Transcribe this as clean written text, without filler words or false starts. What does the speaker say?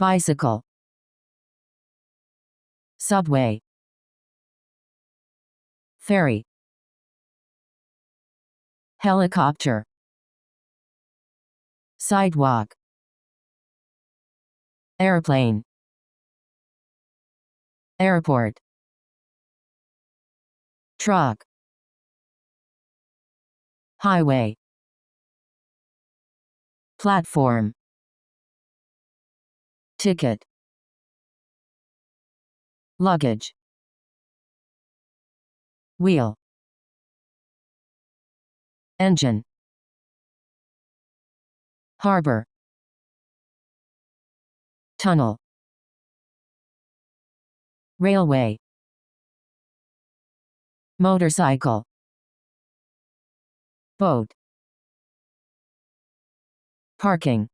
bicycle, subway, ferry, helicopter, sidewalk, airplane, airport, truck, highway, platform, ticket, luggage, wheel, engine, harbor, tunnel, railway, motorcycle, boat, parking.